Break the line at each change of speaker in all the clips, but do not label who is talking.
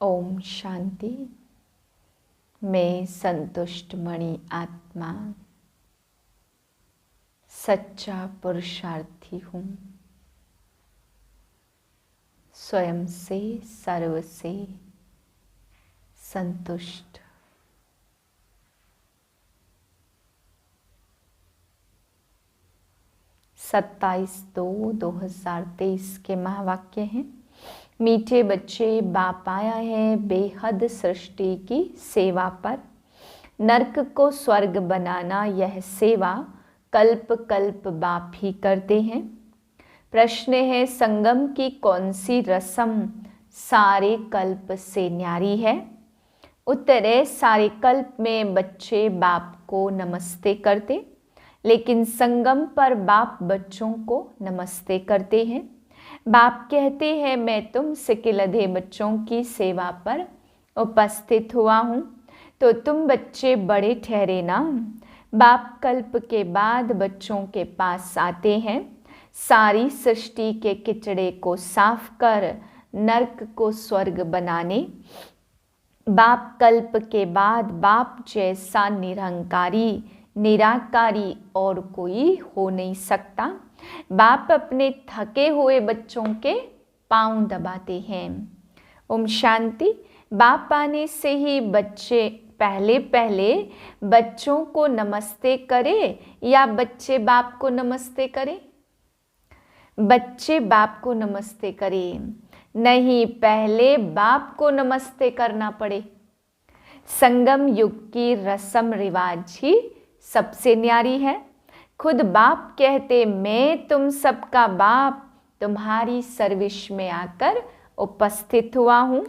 ओम शांति। मैं संतुष्ट मणि आत्मा सच्चा पुरुषार्थी हूँ। स्वयं से सर्व से संतुष्ट। सत्ताईस 2/2023 के महावाक्य हैं। मीठे बच्चे, बाप आया है बेहद सृष्टि की सेवा पर। नरक को स्वर्ग बनाना यह सेवा कल्प कल्प बाप ही करते हैं। प्रश्न है, संगम की कौन सी रस्म सारे कल्प से न्यारी है? उत्तर है, सारे कल्प में बच्चे बाप को नमस्ते करते, लेकिन संगम पर बाप बच्चों को नमस्ते करते हैं। बाप कहते हैं, मैं तुम सिकिलधे बच्चों की सेवा पर उपस्थित हुआ हूँ, तो तुम बच्चे बड़े ठहरे ना। बाप कल्प के बाद बच्चों के पास आते हैं, सारी सृष्टि के किचड़े को साफ कर नरक को स्वर्ग बनाने। बाप कल्प के बाद बाप जैसा निरहंकारी निराकारी और कोई हो नहीं सकता। बाप अपने थके हुए बच्चों के पांव दबाते हैं। ओम शांति। बाप आने से ही बच्चे पहले पहले बच्चों को नमस्ते करे या बच्चे बाप को नमस्ते करे? बच्चे बाप को नमस्ते करें, नहीं पहले बाप को नमस्ते करना पड़े। संगम युग की रस्म रिवाज ही सबसे न्यारी है। खुद बाप कहते, मैं तुम सबका बाप तुम्हारी सर्विस में आकर उपस्थित हुआ हूँ,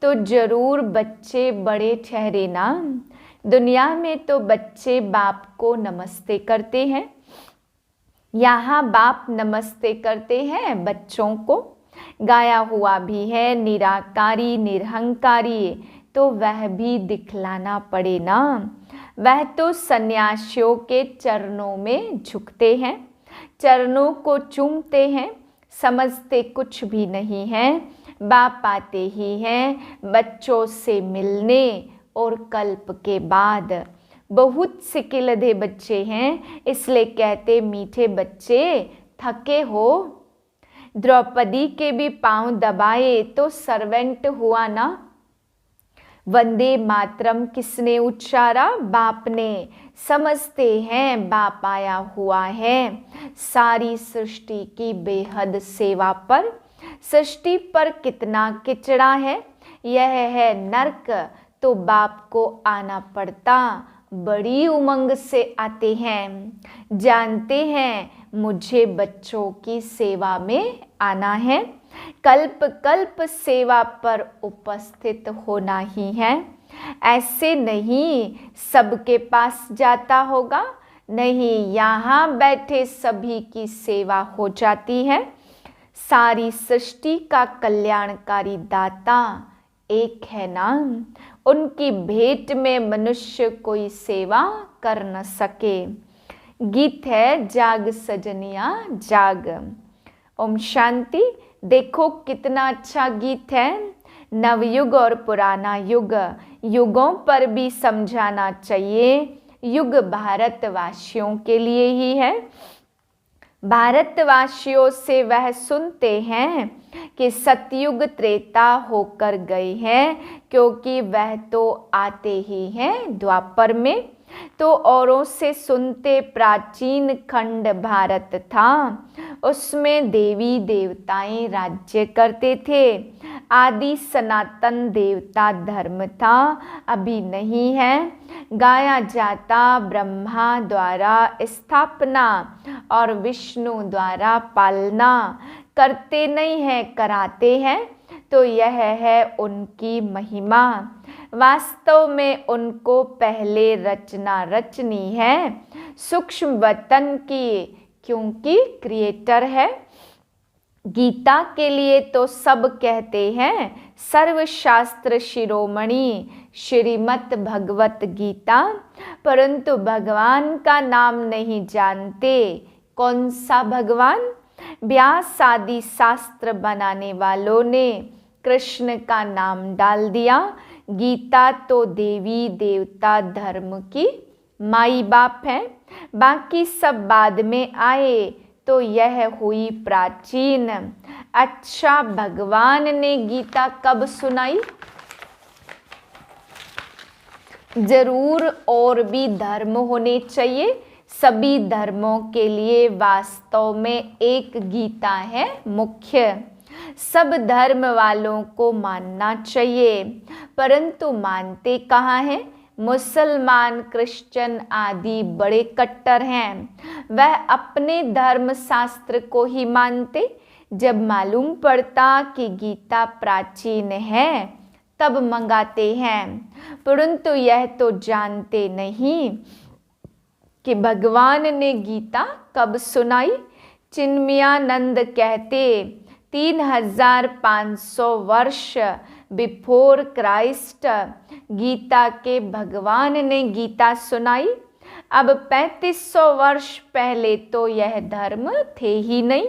तो जरूर बच्चे बड़े ठहरे ना। दुनिया में तो बच्चे बाप को नमस्ते करते हैं, यहाँ बाप नमस्ते करते हैं बच्चों को। गाया हुआ भी है, निराकारी निरहंकारी, तो वह भी दिखलाना पड़े ना। वह तो सन्यासियों के चरणों में झुकते हैं, चरणों को चूमते हैं, समझते कुछ भी नहीं है। बाप आते ही हैं बच्चों से मिलने, और कल्प के बाद बहुत सिकिलधे बच्चे हैं, इसलिए कहते मीठे बच्चे थके हो। द्रौपदी के भी पांव दबाए तो सर्वेंट हुआ ना। वंदे मातरम किसने उच्चारा? बाप ने। समझते हैं बाप आया हुआ है सारी सृष्टि की बेहद सेवा पर। सृष्टि पर कितना किचड़ा है, यह है नरक, तो बाप को आना पड़ता। बड़ी उमंग से आते हैं, जानते हैं मुझे बच्चों की सेवा में आना है। कल्प कल्प सेवा पर उपस्थित होना ही है। ऐसे नहीं सबके पास जाता होगा, नहीं यहाँ बैठे सभी की सेवा हो जाती है। सारी सृष्टि का कल्याणकारी दाता एक है ना, उनकी भेंट में मनुष्य कोई सेवा कर न सके। गीत है, जाग सजनिया जाग। ओम शांति। देखो कितना अच्छा गीत है। नवयुग और पुराना युग, युगों पर भी समझाना चाहिए। युग भारतवासियों के लिए ही है। भारतवासियों से वह सुनते हैं कि सतयुग त्रेता होकर गए हैं, क्योंकि वह तो आते ही हैं द्वापर में। तो औरों से सुनते प्राचीन खंड भारत था, उसमें देवी देवताएं राज्य करते थे। आदि सनातन देवता धर्म था, अभी नहीं है। गाया जाता ब्रह्मा द्वारा स्थापना और विष्णु द्वारा पालना, करते नहीं है कराते हैं, तो यह है उनकी महिमा। वास्तव में उनको पहले रचना रचनी है सूक्ष्म वतन की, क्योंकि क्रिएटर है। गीता के लिए तो सब कहते हैं सर्वशास्त्र शिरोमणि श्रीमद् भगवत गीता, परंतु भगवान का नाम नहीं जानते। कौन सा भगवान? व्यास आदि शास्त्र बनाने वालों ने कृष्ण का नाम डाल दिया। गीता तो देवी देवता धर्म की माई बाप है, बाकी सब बाद में आए, तो यह हुई प्राचीन। अच्छा, भगवान ने गीता कब सुनाई? जरूर और भी धर्म होने चाहिए, सभी धर्मों के लिए वास्तव में एक गीता है मुख्य। सब धर्म वालों को मानना चाहिए, परंतु मानते कहाँ हैं? मुसलमान, क्रिश्चियन आदि बड़े कट्टर हैं, वह अपने धर्म शास्त्र को ही मानते। जब मालूम पड़ता कि गीता प्राचीन है तब मंगाते हैं, परंतु यह तो जानते नहीं कि भगवान ने गीता कब सुनाई। चिन्मयानंद कहते 3500 वर्ष बिफोर क्राइस्ट गीता के भगवान ने गीता सुनाई। अब 3500 वर्ष पहले तो यह धर्म थे ही नहीं,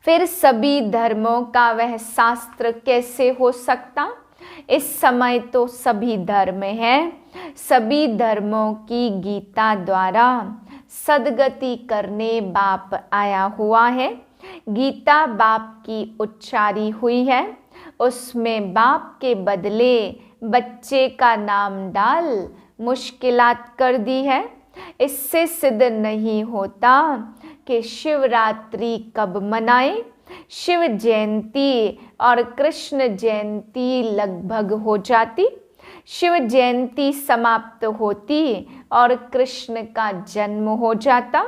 फिर सभी धर्मों का वह शास्त्र कैसे हो सकता? इस समय तो सभी धर्म हैं, सभी धर्मों की गीता द्वारा सद्गति करने बाप आया हुआ है। गीता बाप की उच्चारी हुई है, उसमें बाप के बदले बच्चे का नाम डाल मुश्किलात कर दी है। इससे सिद्ध नहीं होता कि शिवरात्रि कब मनाएं। शिव जयंती और कृष्ण जयंती लगभग हो जाती, शिव जयंती समाप्त होती और कृष्ण का जन्म हो जाता।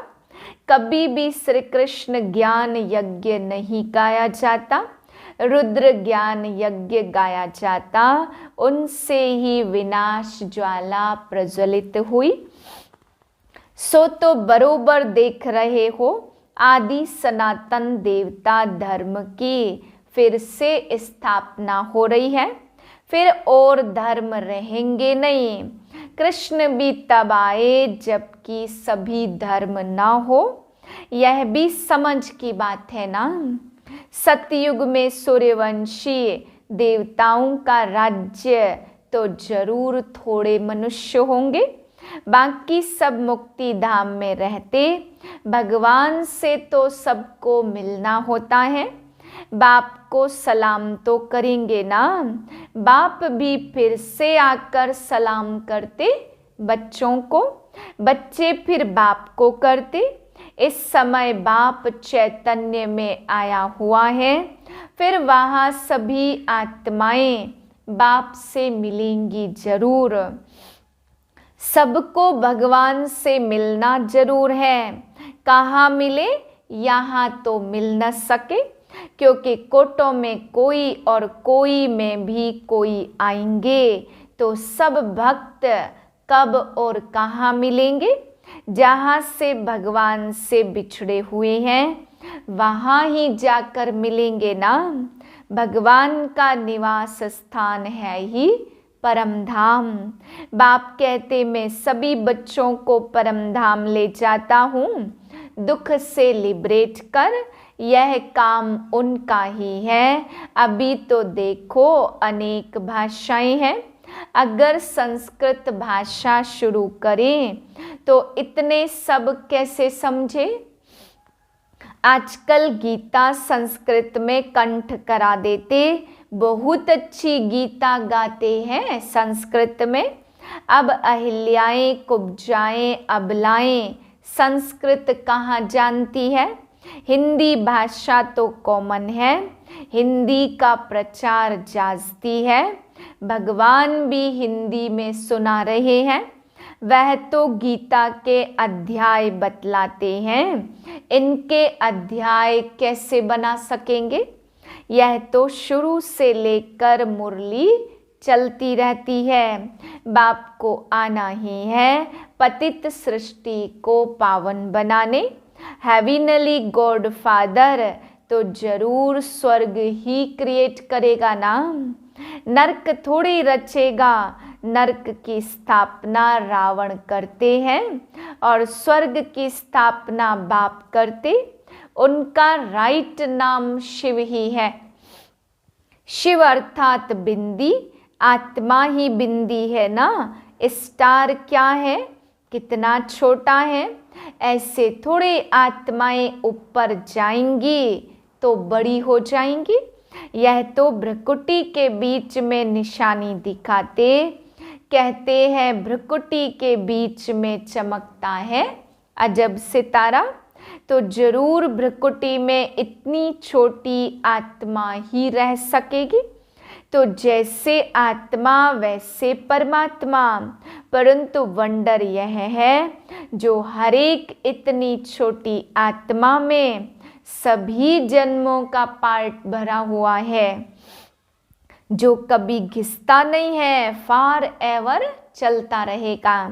कभी भी श्री कृष्ण ज्ञान यज्ञ नहीं गाया जाता, रुद्र ज्ञान यज्ञ गाया जाता, उनसे ही विनाश ज्वाला प्रज्वलित हुई। सो तो बरोबर देख रहे हो, आदि सनातन देवता धर्म की फिर से स्थापना हो रही है, फिर और धर्म रहेंगे नहीं। कृष्ण भी तब आए जबकि सभी धर्म ना हो, यह भी समझ की बात है ना। सतयुग में सूर्यवंशी देवताओं का राज्य तो जरूर थोड़े मनुष्य होंगे, बाकी सब मुक्ति धाम में रहते। भगवान से तो सबको मिलना होता है, बाप को सलाम तो करेंगे ना। बाप भी फिर से आकर सलाम करते बच्चों को, बच्चे फिर बाप को करते। इस समय बाप चैतन्य में आया हुआ है, फिर वहाँ सभी आत्माएं बाप से मिलेंगी जरूर। सबको भगवान से मिलना जरूर है। कहाँ मिले? यहाँ तो मिल न सके, क्योंकि कोटों में कोई और कोई में भी कोई आएंगे, तो सब भक्त कब और कहाँ मिलेंगे? जहाँ से भगवान से बिछड़े हुए हैं वहाँ ही जाकर मिलेंगे ना। भगवान का निवास स्थान है ही परम धाम। बाप कहते मैं सभी बच्चों को परम धाम ले जाता हूँ, दुख से लिबरेट कर, यह काम उनका ही है। अभी तो देखो अनेक भाषाएं हैं, अगर संस्कृत भाषा शुरू करें तो इतने सब कैसे समझे। आजकल गीता संस्कृत में कंठ करा देते, बहुत अच्छी गीता गाते हैं संस्कृत में। अब अहिल्याएं, कुब्जाएं, अबलाएं संस्कृत कहाँ जानती है। हिंदी भाषा तो कॉमन है, हिंदी का प्रचार जाजती है। भगवान भी हिंदी में सुना रहे हैं, वह तो गीता के अध्याय बतलाते हैं, इनके अध्याय कैसे बना सकेंगे। यह तो शुरू से लेकर मुरली चलती रहती है। बाप को आना ही है पतित सृष्टि को पावन बनाने। हेविनली गॉड फादर तो जरूर स्वर्ग ही क्रिएट करेगा ना, नरक थोड़ी रचेगा। नरक की स्थापना रावण करते हैं और स्वर्ग की स्थापना बाप करते। उनका राइट नाम शिव ही है। शिव अर्थात बिंदी, आत्मा ही बिंदी है ना। स्टार क्या है, कितना छोटा है। ऐसे थोड़े आत्माएं ऊपर जाएंगी तो बड़ी हो जाएंगी। यह तो भ्रुकुटी के बीच में निशानी दिखाते, कहते हैं भ्रुकुटी के बीच में चमकता है अजब सितारा। तो जरूर भ्रुकुटी में इतनी छोटी आत्मा ही रह सकेगी। तो जैसे आत्मा वैसे परमात्मा, परंतु वंडर यह है जो हर एक इतनी छोटी आत्मा में सभी जन्मों का पार्ट भरा हुआ है, जो कभी घिसता नहीं है, फॉर एवर चलता रहेगा।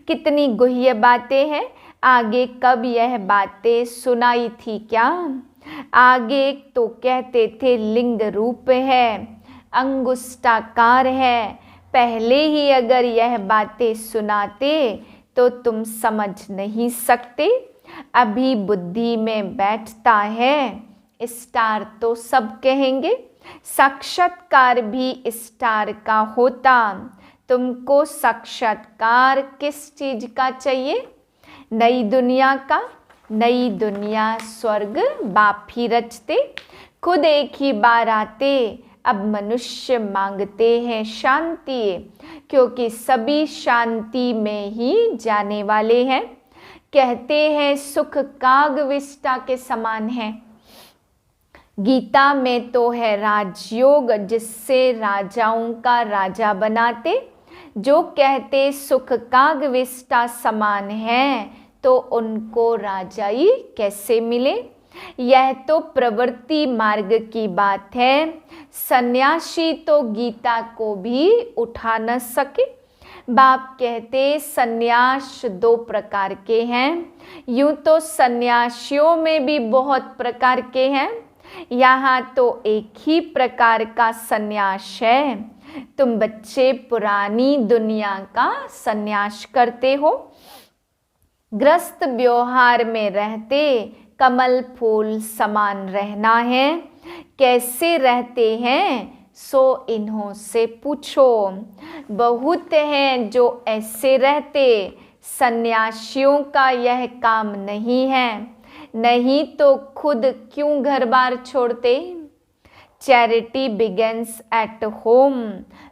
कितनी गुह्य बातें हैं। आगे कब यह बातें सुनाई थी क्या? आगे तो कहते थे लिंग रूप है, अंगुष्ठाकार है। पहले ही अगर यह बातें सुनाते तो तुम समझ नहीं सकते। अभी बुद्धि में बैठता है। स्टार तो सब कहेंगे, साक्षात्कार भी स्टार का होता। तुमको साक्षात्कार किस चीज का चाहिए? नई दुनिया का। नई दुनिया स्वर्ग बाप ही रचते, खुद एक ही बार आते। अब मनुष्य मांगते हैं शांति, क्योंकि सभी शांति में ही जाने वाले हैं। कहते हैं सुख कागविष्टा के समान है। गीता में तो है राजयोग, जिससे राजाओं का राजा बनाते। जो कहते सुख कागविष्टा समान है, तो उनको राजाई कैसे मिले? यह तो प्रवृत्ति मार्ग की बात है। सन्यासी तो गीता को भी उठा न सके। बाप कहते सन्यास दो प्रकार के हैं। यूं तो सन्यासियों में भी बहुत प्रकार के हैं, यहाँ तो एक ही प्रकार का सन्यास है। तुम बच्चे पुरानी दुनिया का सन्यास करते हो। ग्रस्त व्यवहार में रहते कमल फूल समान रहना है। कैसे रहते हैं सो इन्हों से पूछो। बहुत हैं जो ऐसे रहते, सन्यासियों का यह काम नहीं है। नहीं तो खुद क्यों घर बार छोड़ते? Charity begins at home.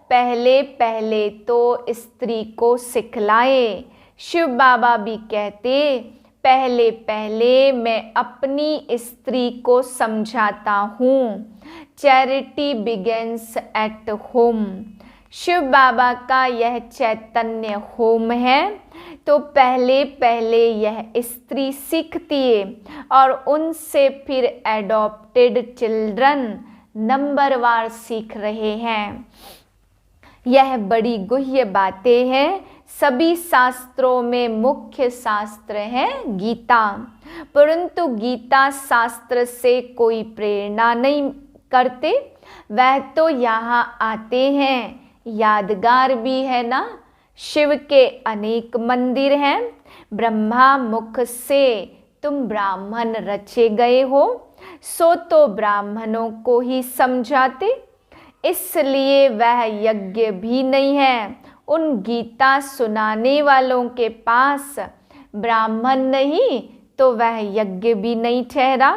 पहले पहले तो स्त्री को सिखलाए। शिव बाबा भी कहते पहले पहले मैं अपनी स्त्री को समझाता हूँ। Charity begins at home. Shiv Baba का यह चैतन्य होम है, तो पहले पहले यह स्त्री सीखती है और उनसे फिर एडॉप्टेड चिल्ड्रन नंबरवार सीख रहे हैं। यह बड़ी गुह्य बातें हैं। सभी शास्त्रों में मुख्य शास्त्र है गीता, परंतु गीता शास्त्र से कोई प्रेरणा नहीं करते। वह तो यहाँ आते हैं, यादगार भी है ना। शिव के अनेक मंदिर हैं। ब्रह्मा मुख से तुम ब्राह्मण रचे गए हो, सो तो ब्राह्मणों को ही समझाते। इसलिए वह यज्ञ भी नहीं है। उन गीता सुनाने वालों के पास ब्राह्मण नहीं तो वह यज्ञ भी नहीं ठहरा।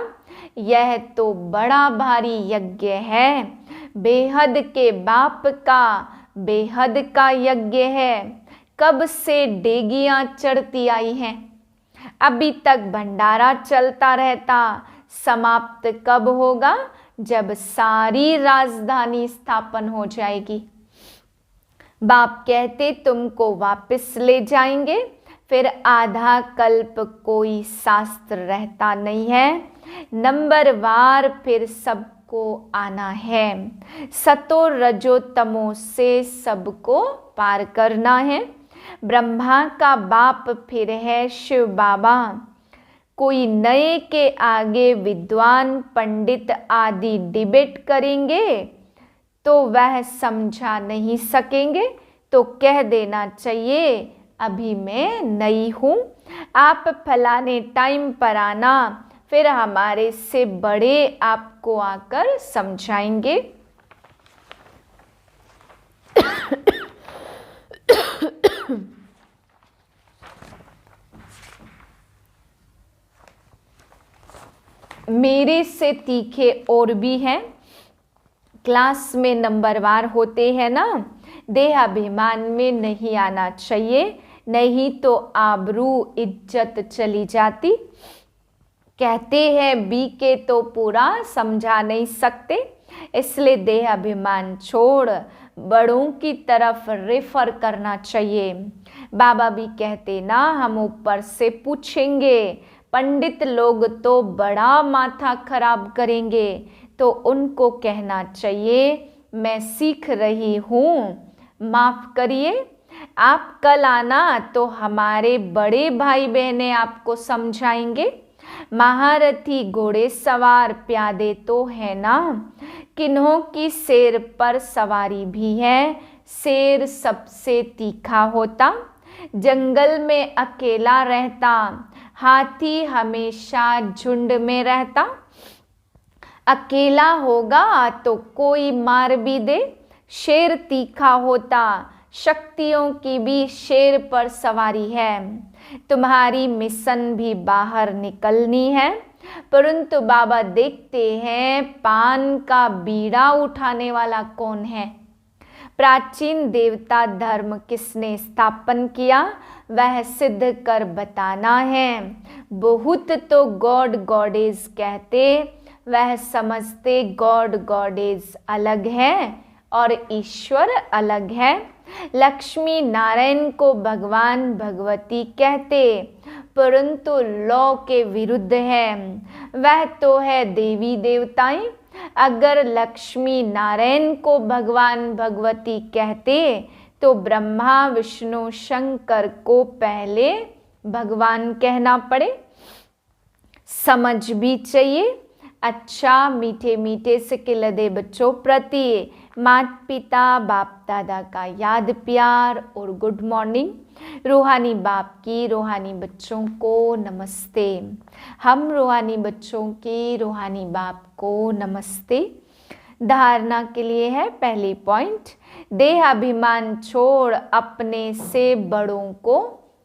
यह तो बड़ा भारी यज्ञ है, बेहद के बाप का बेहद का यज्ञ है। कब से डेगियां चढ़ती आई हैं, अभी तक भंडारा चलता रहता। समाप्त कब होगा? जब सारी राजधानी स्थापन हो जाएगी। बाप कहते तुमको वापस ले जाएंगे। फिर आधा कल्प कोई शास्त्र रहता नहीं है। नंबरवार फिर सबको आना है। सतो रजो तमो से सबको पार करना है। ब्रह्मा का बाप फिर है शिव बाबा। कोई नए के आगे विद्वान पंडित आदि डिबेट करेंगे तो वह समझा नहीं सकेंगे, तो कह देना चाहिए अभी मैं नई हूँ, आप फलाने टाइम पर आना, फिर हमारे से बड़े आपको आकर समझाएंगे। मेरे से तीखे और भी हैं। क्लास में नंबरवार होते हैं ना, देहाभिमान में नहीं आना चाहिए, नहीं तो आबरू इज्जत चली जाती। कहते हैं बी के तो पूरा समझा नहीं सकते, इसलिए देहाभिमान छोड़ बड़ों की तरफ रेफर करना चाहिए। बाबा भी कहते ना, हम ऊपर से पूछेंगे, पंडित लोग तो बड़ा माथा खराब करेंगे, तो उनको कहना चाहिए मैं सीख रही हूँ, माफ करिए। आप कल आना तो हमारे बड़े भाई बहनें आपको समझाएंगे। महारथी घोड़े सवार प्यादे तो है ना, किन्हों की शेर पर सवारी भी है। शेर सबसे तीखा होता, जंगल में अकेला रहता, हाथी हमेशा झुंड में रहता। अकेला होगा तो कोई मार भी दे, शेर तीखा होता, शक्तियों की भी शेर पर सवारी है। तुम्हारी मिशन भी बाहर निकलनी है, परंतु बाबा देखते हैं पान का बीड़ा उठाने वाला कौन है। प्राचीन देवता धर्म किसने स्थापन किया, वह सिद्ध कर बताना है। बहुत तो गॉड गॉडेज कहते, वह समझते गॉड गॉडेज अलग है और ईश्वर अलग है। लक्ष्मी नारायण को भगवान भगवती कहते, परंतु लॉ के विरुद्ध है, वह तो है देवी देवताएं। अगर लक्ष्मी नारायण को भगवान भगवती कहते तो ब्रह्मा विष्णु शंकर को पहले भगवान कहना पड़े। समझ भी चाहिए। अच्छा, मीठे मीठे से खिलते बच्चों प्रति माता पिता बाप दादा का याद प्यार और गुड मॉर्निंग। रूहानी बाप की रूहानी बच्चों को नमस्ते। हम रूहानी बच्चों की रूहानी बाप को नमस्ते। धारणा के लिए है पहली पॉइंट, देहाभिमान छोड़ अपने से बड़ों को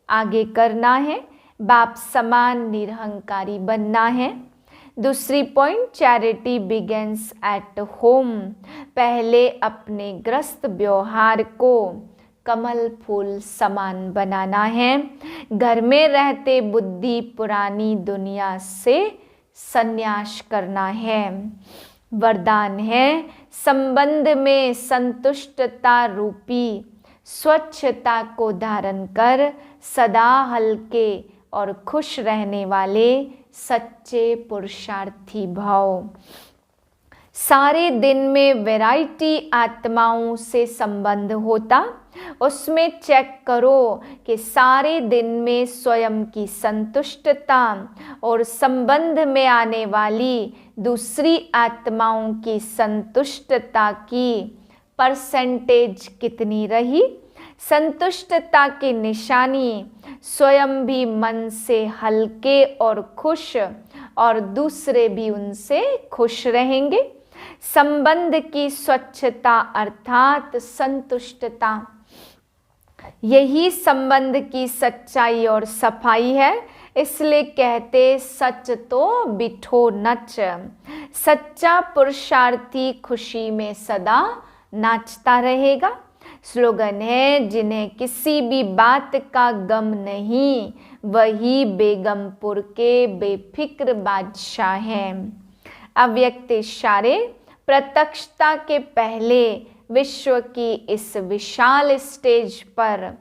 आगे करना है, बाप समान निरहंकारी बनना है। दूसरी point, charity begins at home, पहले अपने ग्रस्त व्यवहार को कमल फूल समान बनाना है। घर में रहते बुद्धि पुरानी दुनिया से संन्यास करना है। वरदान है, संबंध में संतुष्टता रूपी स्वच्छता को धारण कर सदा हल्के और खुश रहने वाले सच्चे पुरुषार्थी भाव। सारे दिन में वैरायटी आत्माओं से संबंध होता, उसमें चेक करो कि सारे दिन में स्वयं की संतुष्टता और संबंध में आने वाली दूसरी आत्माओं की संतुष्टता की परसेंटेज कितनी रही। संतुष्टता की निशानी स्वयं भी मन से हल्के और खुश और दूसरे भी उनसे खुश रहेंगे। संबंध की स्वच्छता अर्थात संतुष्टता, यही संबंध की सच्चाई और सफाई है। इसलिए कहते सच तो बिठो नच। सच्चा पुरुषार्थी खुशी में सदा नाचता रहेगा। स्लोगन है, जिन्हें किसी भी बात का गम नहीं, वही बेगमपुर के बेफिक्र बादशाह हैं। अव्यक्त इशारे, प्रत्यक्षता के पहले विश्व की इस विशाल स्टेज पर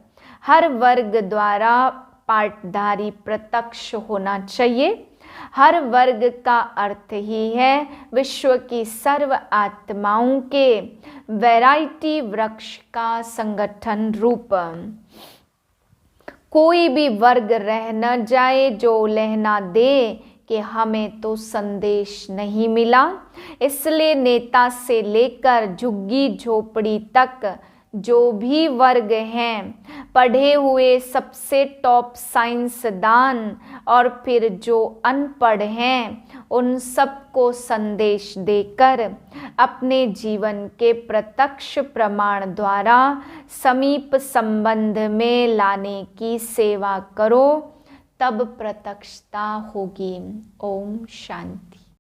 हर वर्ग द्वारा पाठधारी प्रत्यक्ष होना चाहिए। हर वर्ग का अर्थ ही है विश्व की सर्व आत्माओं के वैरायटी वृक्ष का संगठन रूप। कोई भी वर्ग रह न जाए जो लहना दे कि हमें तो संदेश नहीं मिला। इसलिए नेता से लेकर झुग्गी झोपड़ी तक जो भी वर्ग हैं, पढ़े हुए सबसे टॉप साइंसदान और फिर जो अनपढ़ हैं, उन सबको संदेश देकर अपने जीवन के प्रत्यक्ष प्रमाण द्वारा समीप संबंध में लाने की सेवा करो, तब प्रत्यक्षता होगी। ओम शांति।